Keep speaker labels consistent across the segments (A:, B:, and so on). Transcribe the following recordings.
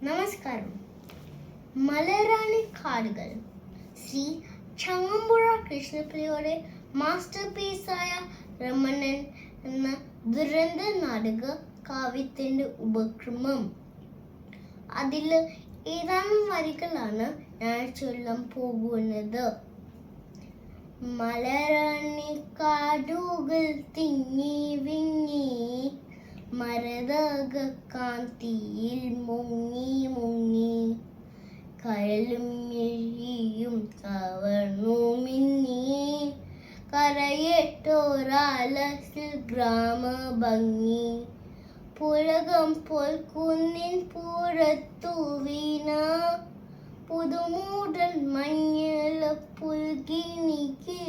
A: നമസ്കാരം. മലരാണി കാടുകൾ ശ്രീ ചങ്ങമ്പുഴ കൃഷ്ണപിള്ളയുടെ മാസ്റ്റർ പീസായ രമണൻ എന്ന ദുരന്ത നാടക കാവ്യത്തിൻ്റെ ഉപക്രമം. അതിൽ ഏതാനും വരികളാണ് ഞാൻ ചൊല്ലാൻ പോകുന്നത്. മലരാണി കാടുകൾ തിങ്ങി വിങ്ങി മരതക കാന്തിയിൽ മുങ്ങി മുങ്ങി കരലും എഴിയും കവർന്നു മിന്നി കരയേറ്റോരാലസിൽ ഗ്രാമഭംഗി പുളകം പോൽ കുന്നിൻ പുറത്തു വീണ പുതുമൂടൽ മഞ്ഞള പുൽകിനിക്ക്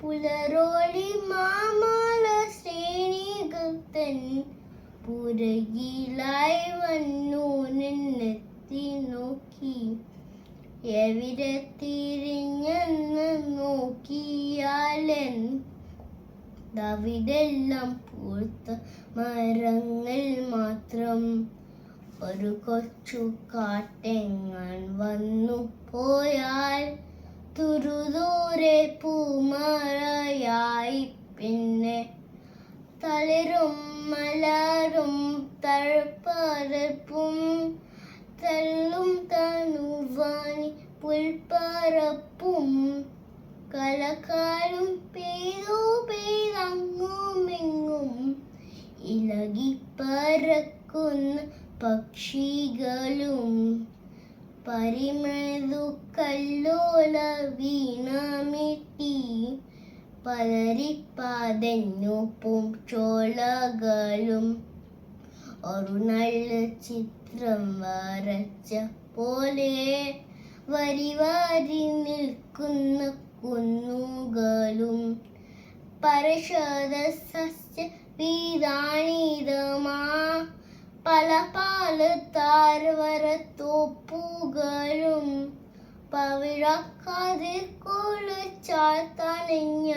A: പുലരോളി മാമല ശ്രേണികൾ തൻ പുറകിലായി വന്നു നിന്നെത്തി നോക്കി എവിടെ തിരിഞ്ഞെന്ന് നോക്കിയാലൻ അവിടെല്ലാം പൂത്ത മരങ്ങൾ മാത്രം. ഒരു കൊച്ചു കാട്ടെങ്ങാൻ വന്നു പോയാൽ തുരുദൂരെ പൂമറയായി പിന്നെ തളിരും മലരും തഴപ്പരപ്പും തള്ളും തനുവാനി പുൽപ്പരപ്പും കലക്കാലും പെയ്തു പെയ്തങ്ങുമെങ്ങും ഇളകി പറക്കുന്ന പക്ഷികളും പരിമൃദു കല്ലോല വീണമിട്ടി പലരിപ്പാതെഞ്ഞൊപ്പും ചോളകളും ഒരു നല്ല ചിത്രം വരച്ച പോലെ വരി വരി നിൽക്കുന്ന കുന്നുകളും പരശത സസ്യ വീതാണിതമാ പല പല താരവരത്തോപ്പുകളും പവിഴക്കതിർ കുളിച്ചാൽ തണിഞ്ഞ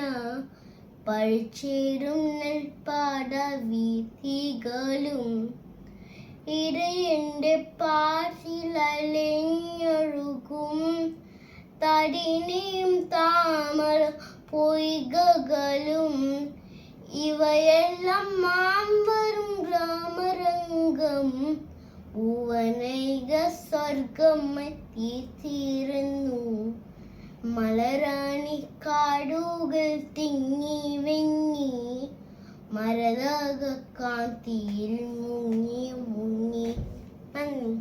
A: പഴിച്ചേരും നെൽപ്പാട വീഥികളും ഇടയന്റെ പാട്ടിലലഞ്ഞൊഴുകും തടിനെയും താമര പൊയ്കകളും ഇവയെല്ലാം മാമ്പരും ഗ്രാമരംഗം ഭുവനൈക സ്വർഗമെത്തി തീർന്നു. മലരാണി കാടുകൾ തിങ്ങി വിങ്ങി മരതക കാന്തിയിൽ മുങ്ങി മുങ്ങി. നന്ദി.